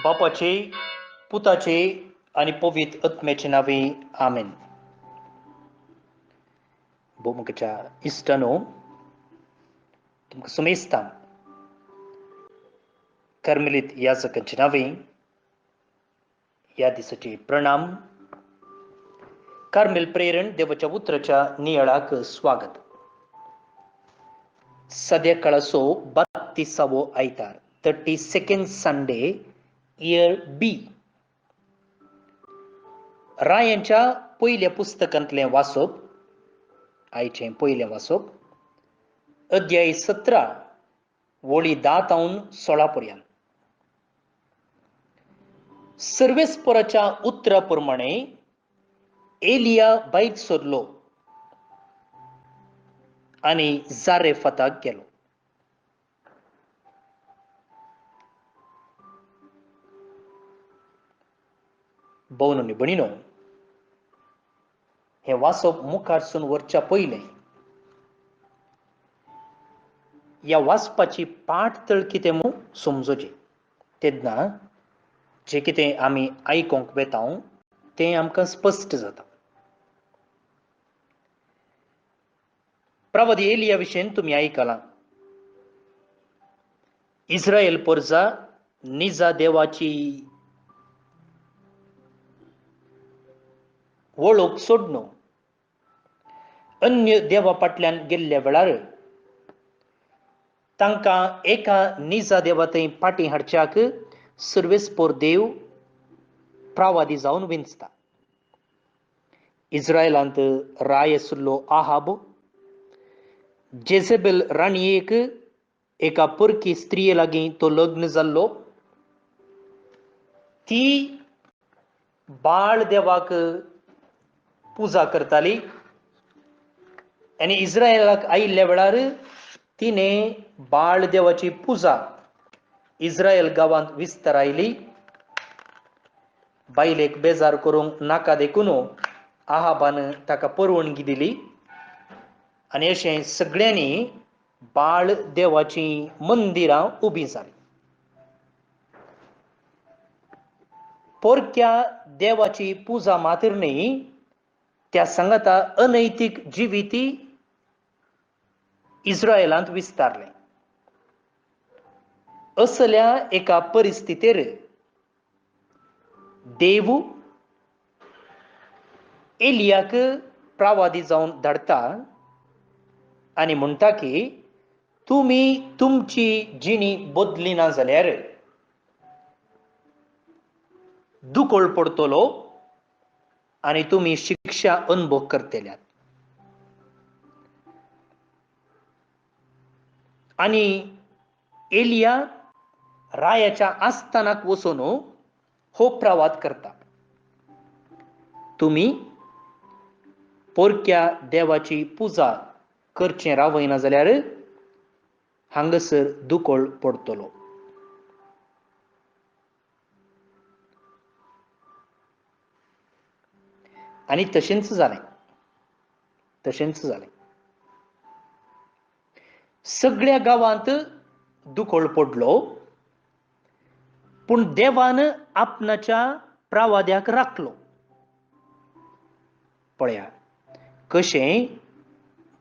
बापाचे, पुताचे आणि पवित्र आत्म्याचे नावे आमेन. भूमुखच्या इष्टानो तुमकां सुमेस्तां कर्मेलीत याजकांचे नावे या दिसाचे प्रणाम. कार्मेल प्रेरण देवाच्या उतराच्या नियाळाक स्वागत. सद्या काळाचो 32वो आयतार 32nd संडे इयर बी. रायांच्या पयल्या पुस्तकांतलें वाचप. आयचें पयलें वाचप अध्याय 17 वळी 10 तावन 16 पर्यंत. सर्वेस्पराच्या उतरा प्रमाणे एलिया भायर सरलो आनी जारेफताक गेलो. भोवन आनी भणीनो, हें वाचप मुखारसून व्हरच्या पयलें ह्या वाचपाची पाठतळ कितें म्हूण समजोचें. तेन्ना जें कितें आमी आयकोंक वेता तें आमकां स्पश्ट जाता. प्रवादी एलिया विशयी तुमी आयकलां. इस्रायल परजा निजा देवाची वळख सोडून अन्य देवा फाटल्यान गेल्ल्या वेळार तांकां एका निजा देवा थंय फाटीं हाडच्याक सर्वेस्पर देव प्रवादी जावन विंचता. इस्रायलांत राय आशिल्लो आहाब जेजेबेल राणयेक एका परकी स्त्रिये लागीं तो लग्न जाल्लो. ती बाळ देवाक पुजा करताली आनी इस्रायलाक आयिल्ल्या वेळार तिणें बाळ देवाची पुजा इस्रायल गांवांत विस्तारायली. बायलेक बेजार करूंक नाका देखून आहाबान ताका परवानगी दिली आनी अशें सगळ्यांनी बाळ देवाची मंदिरां उबीं जालीं. पोरक्या देवाची पुजा मात्र न्ही, त्या सांगाता अनैतीक जिविती इस्रायलांत विस्तारलें. असल्या एका परिस्थितीर देव एलियाक प्रवादी जावन धाडटा आनी म्हणटा की तुमी तुमची जिणी बदली ना जाल्यार दुकोळ पडतलो आनी तुमी शिक्षा अनुभव करतल्यात. आनी एलिया रायाच्या आस्थानाक वचून हो प्रवाद करता. तुमी पोरक्या देवाची पुजा करचें रावयना जाल्यार हांगासर दुकोळ पडतलो. आनी तशेंच जालें. सगळ्या गांवांत दुकोळ पडलो, पूण देवान आपणाच्या प्रवाद्याक राखलो. पळया कशें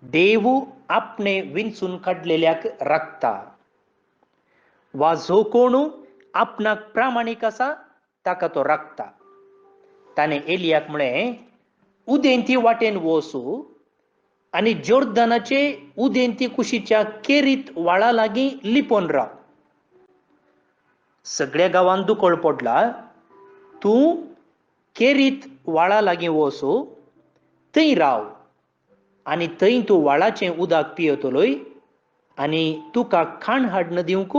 देव आपणे विंचून काडलेल्याक राखता, वा जो कोण आपणाक प्रामाणीक आसा ताका तो राखता. ताणें एलियाक म्हळें उदेंती वाटेन वचू आनी जोर्दानाचे उदेंती कुशीच्या केरीत व्हाळा लागीं लिपोन राव. सगळ्या गांवांत दुकोळ पडला, तूं केरीत व्हाळा लागीं वचू, थंय राव आनी थंय तूं व्हाळाचें उदक पियेतलोय आनी तुका खाण हाडून दिवंक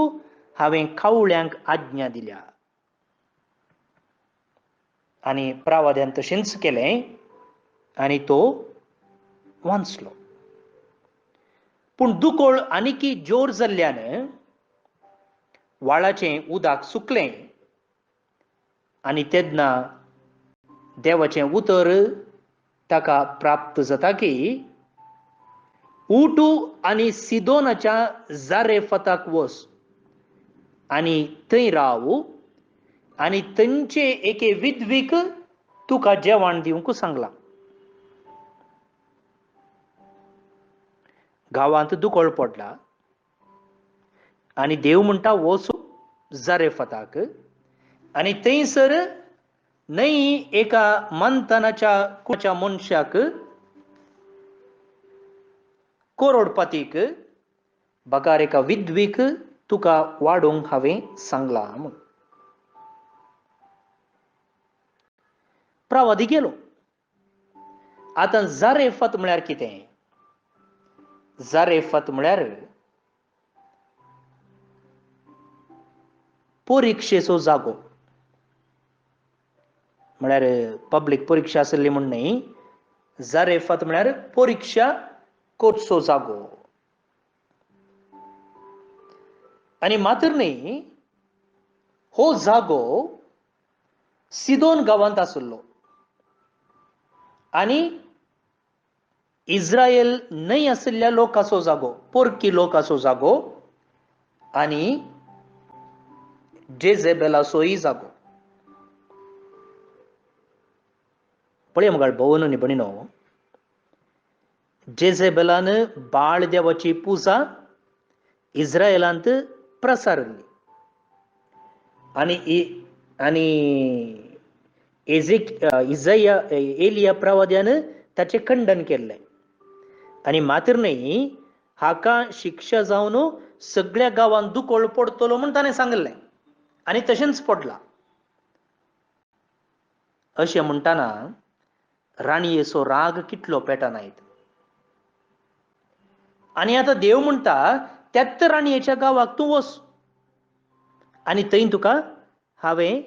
हांवें कावळ्यांक आज्ञा दिल्या. आनी प्रवाद्यान तशेंच केलें आनी तो वांचलो. पूण दुकोळ आनीकी जोर जाल्ल्यान व्हाळाचें उदक सुकलें आनी तेन्ना देवाचें उतर ताका प्राप्त जाता की उठ आनी सिदोनाच्या जारेफताक वच आनी थंय राव आणि तांचे एके विधवीक तुका जेवण दिवंक सांगला. गावांत दुकोळ पडला आणि देव म्हणटा वचू जारेफताक आणि थंयसर न्हय एका मंथनाच्या कुळाच्या मनशाक करोडपतीक बकार एका विधवीक तुका वाडोवंक हांवें सांगला म्हूण. प्रवादी गेलो. आतां जारेफत म्हळ्यार कितें? जारेफत म्हळ्यार परिक्षेचो जागो. म्हळ्यार पब्लीक परीक्षा आसली म्हूण न्हय, जारेफत म्हळ्यार परीक्षा करचो जागो. आनी मात्र न्हय, हो जागो सिदोन गांवांत आसलो आनी इस्रायल न्हय आशिल्ल्या लोकांचो जागो, परकी लोकांचो जागो आनी जेजेबेलाचोय जागो. पळया मुखार भवन न्ही भणिनो, जेजेबेलान बाळ देवाची पुजा इस्रायलांत प्रसारली आनी एलिया प्रवाद्यान ताचें खंडन केल्लें. आनी मात्र न्हय, हाका शिक्षा जावन सगळ्या गांवांत दुकोळ पडतलो म्हूण ताणें सांगलें आनी तशेंच पडलां. अशें म्हणटाना राणयेचो राग कितलो पेटनायत. आनी आतां देव म्हणटा त्याच राणयेच्या गांवाक तूं वच आनी थंय तुका हांवें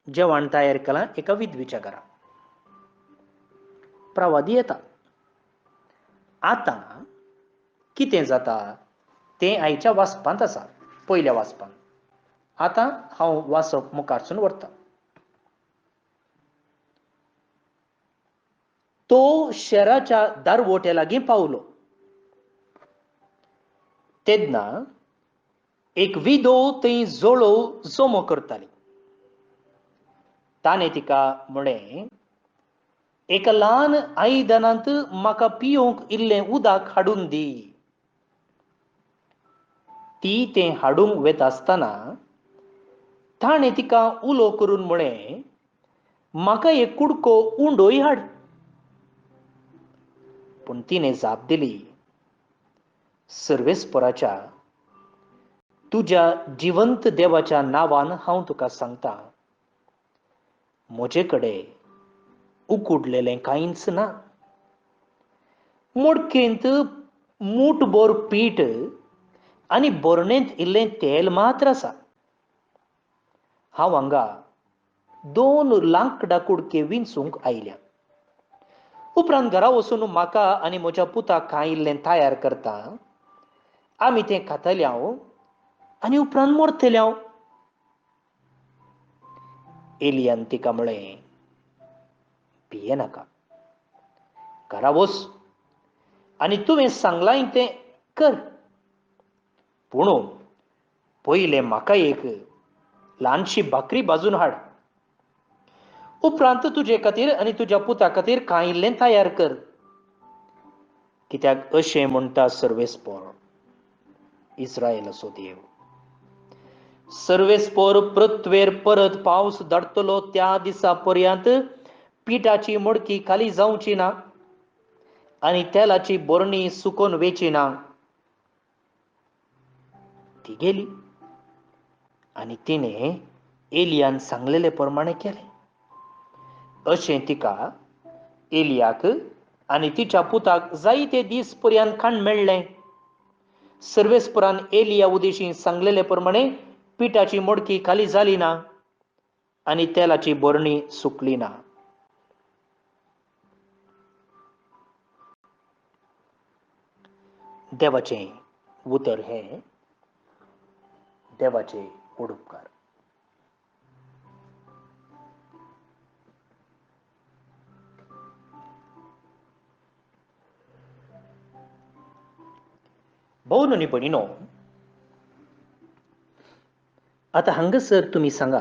जेवण तयार केलां एका विधवीच्या घरा. प्रवादी येता. आतां कितें जाता तें आयच्या वाचपांत आसा, पयल्या वाचपांत. आतां हांव वाचप मुखारसून व्हरतां. तो शेराच्या दारवोट्या लागीं पावलो. तेन्ना एक विधो थंय जळो जमो करताली. ताणें तिका म्हळें, एका ल्हान आयदनांत म्हाका पिवंक इल्लें उदक हाडून दी. ती तें हाडूंक वता आसतना ताणें तिका उलो करून म्हळें, म्हाका एक कुडको उंडोय हाड. पूण तिणें जाप दिली, सर्वेस्पराच्या तुज्या जिवंत देवाच्या नांवान हांव तुका सांगतां, म्हजे कडेन उकुडलेलें कांयच ना. मडकेंत मूठभर पीठ आनी बरणेंत इल्लें तेल मात्र आसा. हांव हांगा 2 लांकडां कुडके विंचूंक आयल्या. उपरांत घरा वचून म्हाका आनी म्हज्या पुताक कांय इल्लें तयार करता. आमी तें खातले हांव आनी उपरांत मरतले हांव. एलियान तिका म्हळें, भियेनाका, घरा वच आनी तुवें सांगलां तें कर. पूण पयलें म्हाका एक ल्हानशी भाकरी भाजून हाड. उपरांत तुजे खातीर आनी तुज्या पुता खातीर कांय इल्लें तयार कर. कित्याक अशें म्हणटा सर्वेस्पर, इस्रायलाचो देव, सर्वेस्पर पृथ्वेर परत पावस धाडटलो त्या दिसा पर्यंत पिठाची मडकी खाली जावची ना आनी तेलाची बरणी सुकोवन वेची ना. ती गेली आनी तिणें एलियान सांगलेले प्रमाणे केलें. अशें तिका एलियाक आनी तिच्या पुताक जायते दीस पर्यंत खाण मेळ्ळें. सर्वेस्परान एलिया उदेशीं सांगलेले प्रमाणे पिठाची मडकी खाली जाली ना आनी तेलाची बरणी सुकली ना. देवाचें उतर हें देवाचे उपकार. भोवन न्ही भणिनो, आतां हांगासर तुमी सांगा,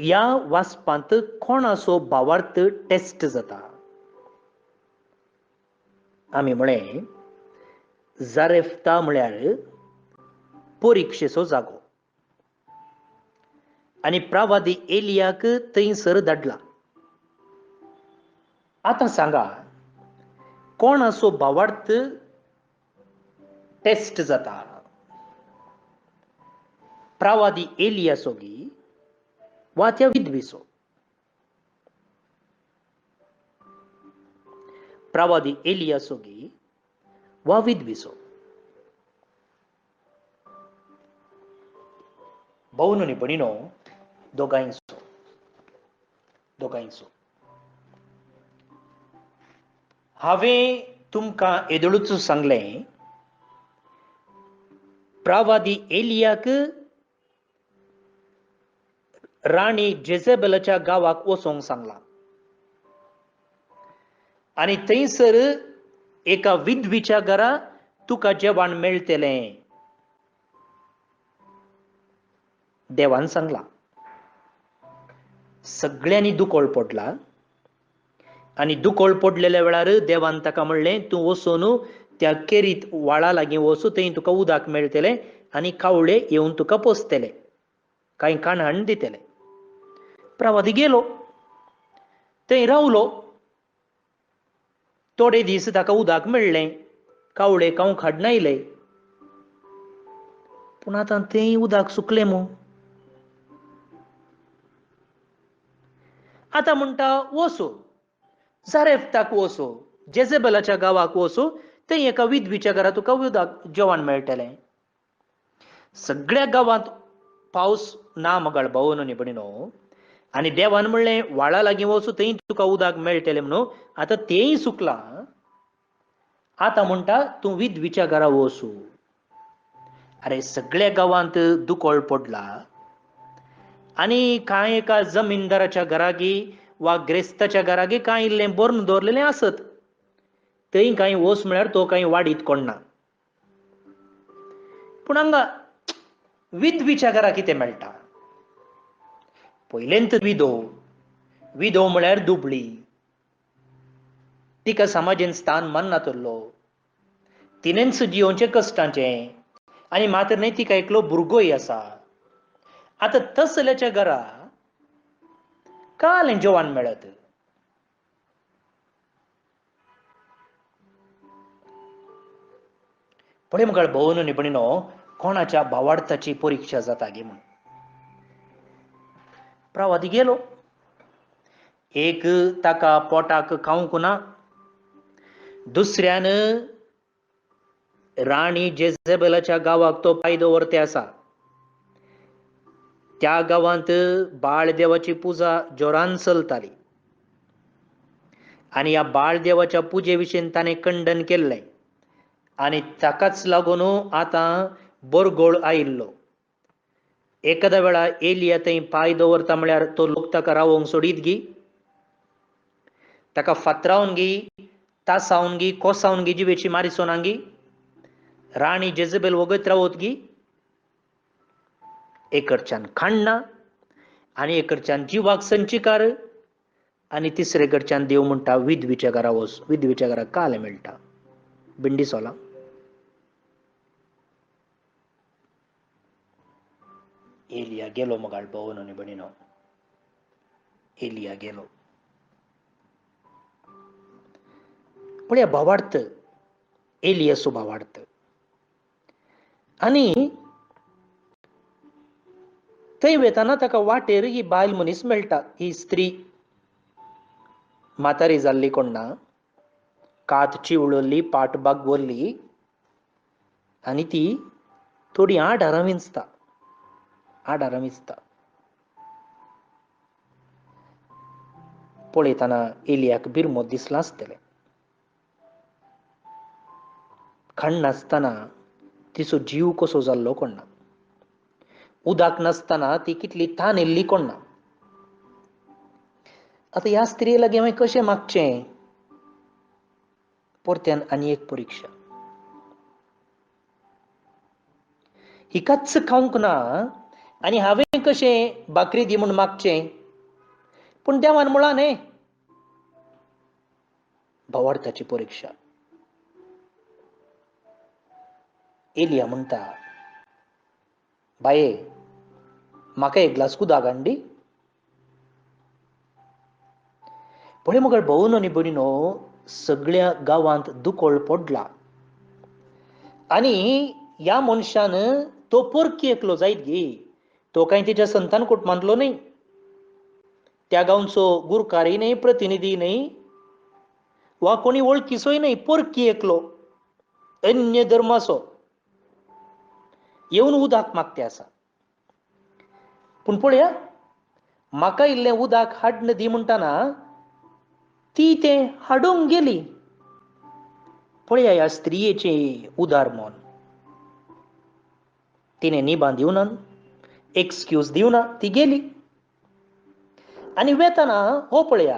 ह्या वाचपांत कोणाचो भावार्थ टेस्ट जाता. आमी म्हळें जारेफ्ता म्हळ्यार परिक्षेचो जागो आनी प्रवादी एलियाक थंयसर धाडला. आतां सांगा कोणाचो भावार्थ टेस्ट जाता. प्रवादी एलियाचोगी वा त्या विधवेचो. प्रवादी एलियाचोगी वा विधवेचो. भाऊनो आनी भयणीनो, दोगांयचो. हांवें तुमकां येदोळूच सांगलें प्रवादी एलियाक राणी जेजेबेलाच्या गांवाक वचोंक सांगला आनी थंयसर एका विधवीच्या घरा तुका जेवण मेळटलें देवान सांगला. सगळ्यांनी दुकोळ पडला आनी दुकोळ पडलेल्या वेळार देवान ताका म्हणलें तूं वचून त्या केरीत व्हाळा लागीं वच, थंय तुका उदक मेळटलें आनी कावळे येवन तुका पोसतले, कांय काणहाण दितले. प्रवादी गेलो, थंय रावलो. थोडे दीस ताका उदक मेळ्ळें, कावळे खावंक हाडून आयले. पूण आतां तें उदक सुकलें मू. आतां म्हणटा वचो जारेफ्ताक वचो, जेजेबेलाच्या गांवाक वचो, थंय एका विधवीच्या घरा तुका उदक जेवण मेळटलें. सगळ्या गांवांत पावस ना मगाळ भाऊनो आनी भयणीनो, आनी देवान म्हणलें व्हाळा लागीं वचो, थंय तुका उदक मेळटलें म्हणून. आतां तेंय सुकलां. आतां म्हणटा तूं विधवीच्या घरा वचो. अरे सगळ्या गांवांत दुकोळ पडला आनी कांय एका जमीनदाराच्या घरागी वा ग्रेस्ताच्या घरागी कांय इल्लें बरोवन दवरलेलें आसत. थंय कांय वच म्हळ्यार तो कांय वाडीत कोण ना. पूण हांगा विधवीच्या घरा कितें मेळटा. पयलेंत विधो म्हळ्यार दुबळी. तिका समाजीन स्थान मान्नातलो. तिणेंच जियोचें कश्टाचें आनी मात्र न्हय तिका एकलो भुरगोय आसा. आतां तसल्याच्या घरा कालें जेवण मेळत. पळय मुखार भाऊनो आनी भयणीनो, कोणाच्या भावार्थाची परिक्षा जाता गे म्हूण. प्रवादी गेलो. एक ताका पोटाक खावंक ना. दुसऱ्यान राणी जेजेबेलाच्या गांवाक तो पांय दवरते आसा. त्या गांवांत बाळ देवाची पुजा जोरान चलताली आनी ह्या बाळ देवाच्या पुजे विशीं ताणें खंडन केल्लें आनी ताकाच लागून आतां बरगोळ आयिल्लो. एकाद्या वेळा एलिया थंय पांय दवरता म्हळ्यार तो लोक ताका रावोंक सोडीत गी. ताका फातरावन गी, तासावन गी, कोसावन गी, जिवेची मारी सोनांगी. राणी जेजेबेल वगत रावत गी. एक कडच्यान खाण ना आनी एक कडच्यान जिवाक संचिकार आनी तिसरे कडच्यान देव म्हणटा विधवीच्या घरा वच. विधवीच्या घरा कालें मेळटा. बिंडी सोला. एलिया गेलो मगाळ भाऊनो आनी भयणीनो. एलिया गेलो. पळया भावार्थ, एलियाचो भावार्थ. आनी थंय वेताना ताका वाटेर ही बायल मनीस मेळटा. ही स्त्री म्हातारी जाल्ली कोण ना, कात चिवळल्ली, पाट बागवल्ली आनी ती थोडी आडारां विंचता. पळयतना एलियाक बिरमोद दिसला आसतलें. खाण नासतना तिचो जीव कसो जाल्लो कोण ना. उदक नासतना ती कितली ताणेल्ली कोण ना. आतां ह्या स्त्रिये लागीं हांवें कशें मागचें. परत्यान आनी एक परिक्षा. ही काच खावंक ना आनी हांवें कशें भाकरी दी म्हूण मागचें, पूण देवान म्हळां न्ही. भावार्थाची परीक्षा. एलिया म्हणटा, बाये म्हाका एक ग्लास उदक हाड दी. पळय मुगळ भोवन न्ही भयणीनो, सगळ्या गांवांत दुकोळ पडला. आनी ह्या मनशान तो परकी एकलो जायत गे. तो कांय तिच्या संतान कुटुंबांतलो न्ही, त्या गांवचो गुरकारूय न्ही, प्रतिनिधी न्ही, वा कोणी वळखीचोय न्ही, परकी एकलो अन्य धर्माचो येवन उदक मागते आसा. पूण पळया, म्हाका इल्लें उदक हाडून दी म्हणटाना ती तें हाडूंक गेली. पळया ह्या स्त्रियेचें उदार मन. तिणें निबां दिवना, एक्सक्यूज दिवना, ती गेली. आनी वेताना हो पळया,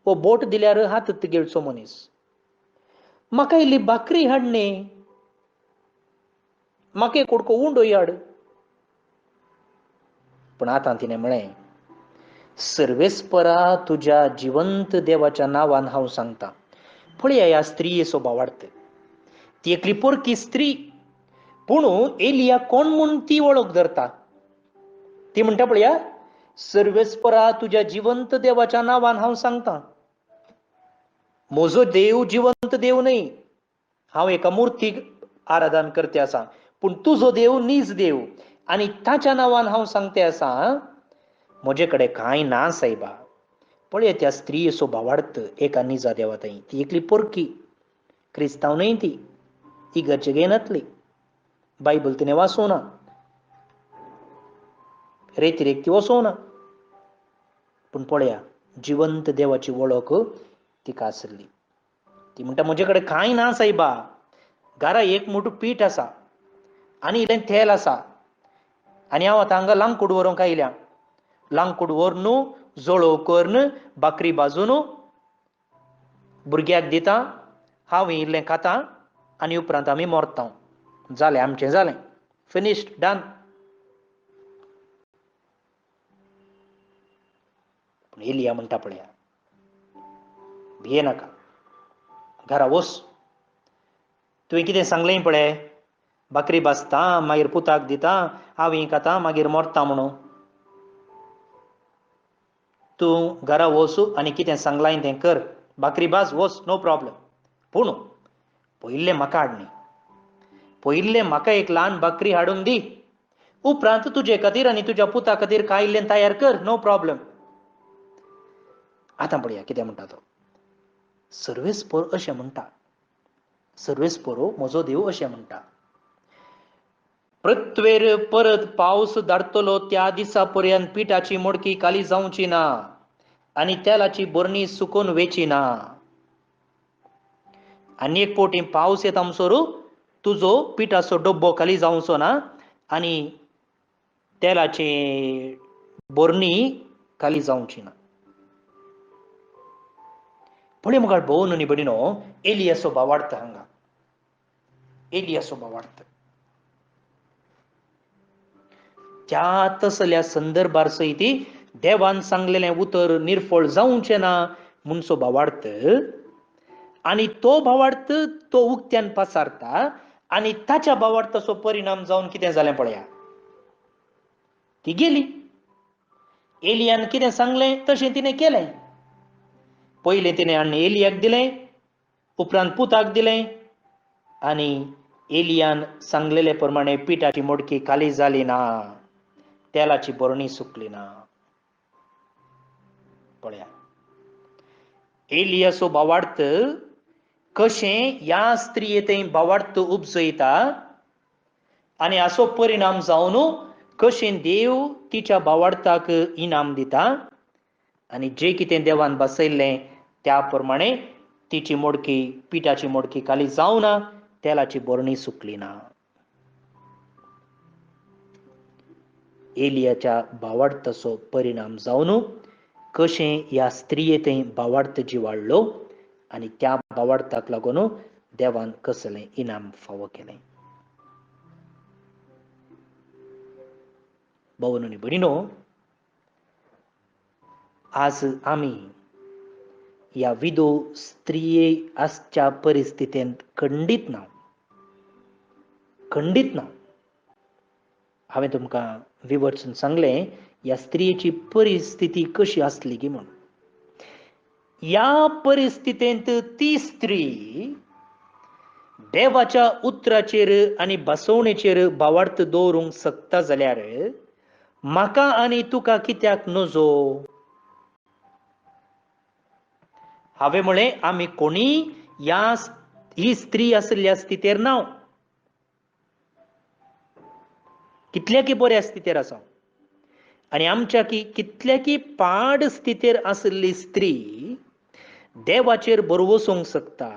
हो बोट दिल्यार हात तिगेळचो मनीस, म्हाका इल्ली भाकरी हाड न्ही, म्हाका एक कुडको उंडोय हाड. पूण आतां तिणें म्हळें, सर्वेस्परा तुज्या जिवंत देवाच्या नांवान हांव सांगतां. पळया ह्या स्त्रियेचो भावार्थ. ती एकली परकी स्त्री, पूण एलिया कोण म्हूण ती वळख धरता. ती म्हणटा पळया, सर्वेस्परा तुज्या जिवंत देवाच्या नांवान हांव सांगतां. म्हजो देव जिवंत देव न्ही, हांव एका मुर्तीक आराधन करते आसा, पूण तुजो देव नीज देव, आनी ताच्या नांवान हांव सांगते आसा, म्हजे कडेन कांय ना सायबा. पळय त्या स्त्रियेचो भावार्थ एका निजा देवा थंय. ती एकली परकी, क्रिस्तांव न्ही, ती इगर्जेक येनातली, बायबल तिणें वाचूना, रेतीरेक ती वचोवना, पूण पळया जिवंत देवाची वळख तिका आसली. ती म्हणटा, म्हजे कडेन कांय ना सायबा, घरा एक मूठ पीठ आसा आनी इल्लें तेल आसा, आनी हांव आतां हांगा लांकूड व्हरूंक आयल्यां. लांकूड व्हरून जळोव करून भाकरी भाजून भुरग्याक दितां, हांव इल्लें खातां, आनी उपरांत आमी मोरतां. जालें, आमचें जालें, फिनिश्ड, डन. पूण एलिया म्हणटा पळया, भियेनाका, घरा वच. तुवें कितें सांगलें पळय, भाकरी भाजतां, मागीर पुताक दितां, हांव खातां, मागीर मोरतां म्हणून. तूं घरा वच आनी कितें सांगलां तें कर, भाकरी भाज, वच, नो प्रॉब्लेम. पूण पयलें म्हाका हाड न्ही, पयलें म्हाका एक ल्हान भाकरी हाडून दी, उपरांत तुजे खातीर आनी तुज्या पुता खातीर कांय इल्लें तयार कर, नो प्रॉब्लेम. आतां पळया कितें म्हणटा तो. सर्वेस्पर अशें म्हणटा, सर्वेस्परो म्हजो देव अशें म्हणटा, पृथ्वेर परत पावस धाडटलो त्या दिसा पर्यंत पिठाची मडकी खाली जावची ना, आनी तेलाची बरणी सुकून वेची ना. आनी एक फावटी पावस येता म्हणसर तुजो पिठाचो डब्बो खाली जावचो ना, आनी तेलाची बरणी खाली जावची ना. पळय मुखार भोवन न्ही भयणीनो, एलियाचो भावार्थ हांगा. एलियाचो भावार्थ त्या तसल्या संदर्भार सयती देवान सांगलेलें उतर निर्फळ जावचें ना म्हणचो भावार्थ. आनी तो भावार्थ तो उक्त्यान पसारता, आनी ताच्या भावार्थाचो परिणाम जावन कितें जालें पळया. ती गेली. एलियान कितें सांगलें तशें तिणें केलें. पयलें तिणें हाडून एलियाक दिलें, उपरांत पुताक दिलें, आनी एलियान सांगलेले प्रमाणे पिठाची मडकी खाली जाली ना, तेलाची बरणी सुकली ना. पळया एलियाचो भावार्थ कशें ह्या स्त्रिये थंय भावार्थ उपजयता, आनी हाचो परिणाम जावन कशें देव तिच्या भावार्थाक इनाम दिता, आनी जें कितें देवान बसयल्लें त्या प्रमाणे तिची मडकी, पिठाची मडकी खाली जावना, तेलाची बरणी सुकली ना. एलियाच्या भावार्थाचो परिणाम जावन कशें ह्या स्त्रिये थंय भावार्थ जिवाळ्ळो, आनी त्या भावार्थाक लागून देवान कसलें इनाम फावो केलें. भावन आनी भयणीनो, आज आमी ह्या विधो स्त्रिये आसच्या परिस्थितींत खंडीत ना. हांवें तुमकां विवरसून सांगलें ह्या स्त्रियेची परिस्थिती कशी आसली की म्हणून. ह्या परिस्थितींत ती स्त्री देवाच्या उतराचेर आनी बसवणेचेर भावार्थ दवरूंक शकता जाल्यार म्हाका आनी तुका कित्याक नजो? हांवें म्हळें आमी कोणी ही स्त्री आसल्या स्थितीर ना. कितल्याकी बऱ्या स्थितीर आसा आनी आमच्या कितल्याकी पाड स्थितीर आसली स्त्री देवाचेर भरवसूंक शकता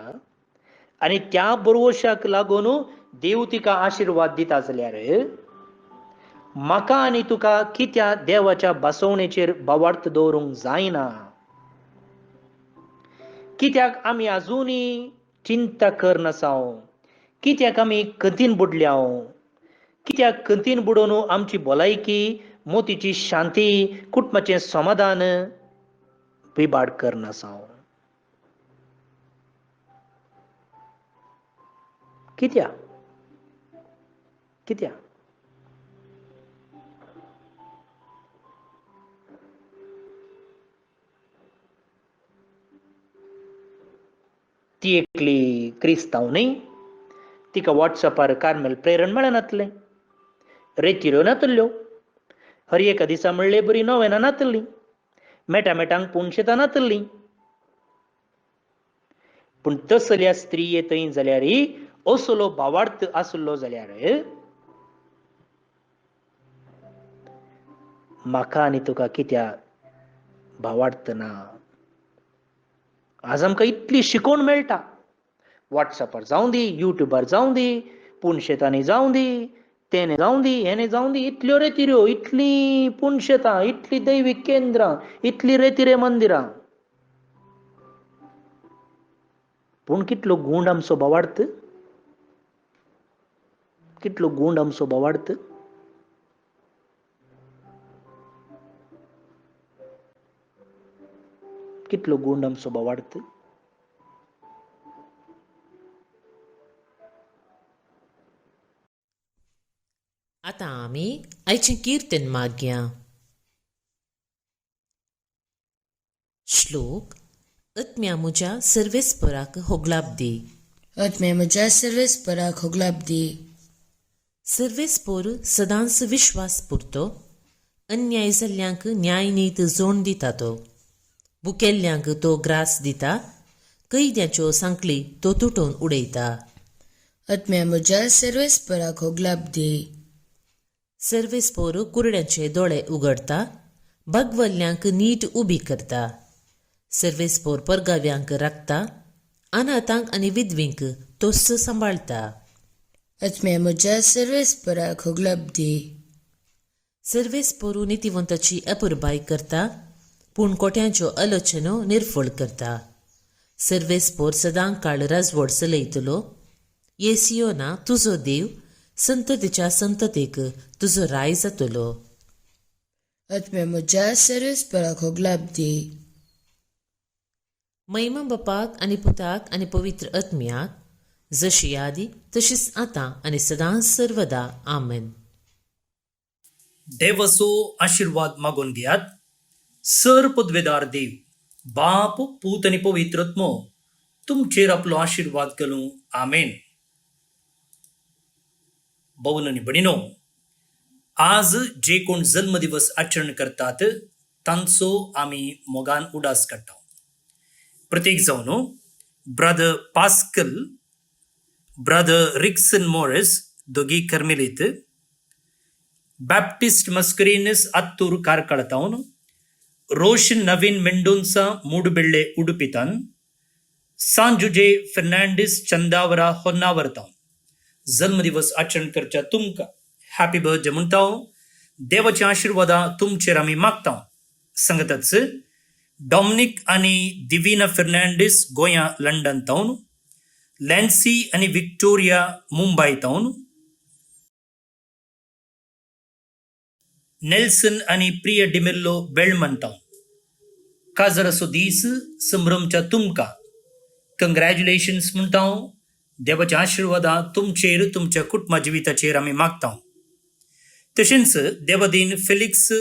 आनी त्या भरवशाक लागून देव तिका आशिर्वाद दिता जाल्यार म्हाका आनी तुका कित्या देवाच्या बसवणेचेर भावार्थ दवरूंक जायना? कित्याक आमी आजुनी चिंता करनासाव? कित्याक आमी कथीन बुडल्याव? कित्याक कथीन बुडोवन आमची भलायकी, मोतीची शांती, कुटुंबाचें समाधान बिबाड करनासाव? कित्याक? ती एकली क्रिस्तांव न्ही? तिका वॉट्सॅपार कार्मेल प्रेरण मेळनातलें, रेतिऱ्यो नातल्यो, हर एका दिसा म्हणले बरी नोवेनां नातलीं, मेटांक पुणशेतां नातलीं. पूण तसल्या स्त्रिये थंय जाल्यार असलो भावार्थ आसलो जाल्यार म्हाका आनी तुका कित्याक भावार्थ ना? आज आमकां इतली शिकोवण मेळटा. वॉट्सॅपार जावं दी, युट्यूबार जावं दी, पुणशेतांनी जावं दी, तेने जावं दी, हेने जावं दी, इतल्यो रेतिऱ्यो, इतली पुणशेतां, इतली दैवीक केंद्रां, इतली रेतिरे मंदिरां. पूण कितलो गूंड आमचो भावार्थ? कितलो गूंड आमचो भावार्थ? कितलो गूंड आमचो भावार्थ? आतां आमी आयचें किर्तन मागया. श्लोक. आत्म्या म्हज्या सर्वेस्पराक होगलाप दी. आत्म्या म्हज्या सर्वेस्पराक होगलाप दी. सर्वेस्पोर सदांच विश्वास पुरतो, अन्याय जाल्ल्यांक न्याय नीत जोड दिता तो. भुकेल्ल्यांक तो ग्रास दिता, कैद्याच्यो सांकळी तो तुटोवन उडयता. आत्म्या म्हज्या सर्वेस्पराक होगलाप दी. सर्वेस्पोर कुरड्यांचे दोळे उगडता, भगवल्ल्यांक नीट उबी करता. सर्वेस्पोर परगाव्यांक राखता, अनाथांक आनी विधवींक तो सांबाळता. आत्म्या म्हज्या सर्वेस्पराक होगलाप दी. सर्वेस्पोरू नितिवंताची अपुरबाय करता, पूण कोट्यांच्यो आलोचनो निर्फळ करता. सर्वेस्पोर सदां काळ राजवट चलयतलो. येसियोना तुजो देव, संततीच्या संततेक तुजो राय जातलो. आत्म्या म्हज्या सर्वेस्पराक होगलाप दी. महिमा बापाक आनी पुताक आनी पवित्र आत्म्याक, जशी आदी तशीच आतां आनी सदां सर्वदा. आमेन. देवाचो आशिर्वाद मागून घेयात. सर पदवेदार देव, बाप, पूत आनी पवित्र आत्मो तुमचेर आपलो आशिर्वाद घालूं. आमेन. भावन आनी भयणीनो, आज जे कोण जन्मदिवस आचरण करतात तांचो आमी मोगान उडास काडटा. प्रत्येक जावन brother pascal, brother Rixon Morris दोगी कर्मेलीत, बॅप्टिस्ट मस्करीनस आत्तूर कारकळतावन, रोशन नवीन मेंडोन्सा मूडबेಳ್ಳೆ उडुपितान, सांजुजे फर्नांडिस चंदावरा होन्नावरतावन जन्मदिवस आचरण करच्या तुमकां हॅपी बर्थडे म्हणटा. देवाचे आशिर्वादा तुमचेर आमी मागता. सांगताच डॉमिनिक आनी दिविना फर्नांडीस गोंया लंडन तावन, लॅन्सी आनी विक्टोरिया मुंबय तावन, नेल्सन आनी प्रिय डिमिल्लो बेळ म्हणटा काजराचो दीस संभ्रमच्या तुमकां कंग्रॅच्युलेशन्स म्हणटा देवाच्या आशिर्वादा तुमचेर तुमच्या कुटुंबा जिविताचेर आमी मागता तशेंच देवादीन फेलिक्स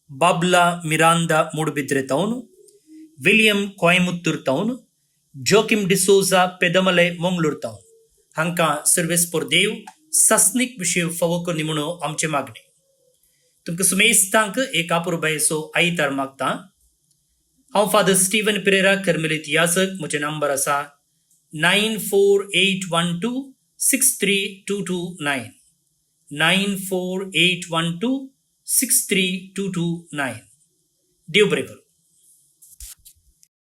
बाबला मिरांदा मूडबिद्रे तावन विलियम कोयमुत्तूर तावन जोकिम डिसोजा पेदमले मंगळूर तावन हांकां सर्वेस्पोर देव सासनीक विशय फावो करनी म्हणून आमचे मागणे तुमकां सुमेस्तांक एक आपुरबायेचो आयतार मागता हांव फादर स्टीवन पेरेरा कर्मेलीत याजक म्हजे नंबर आसा 9481263229 9481263229 देव बरें करूं.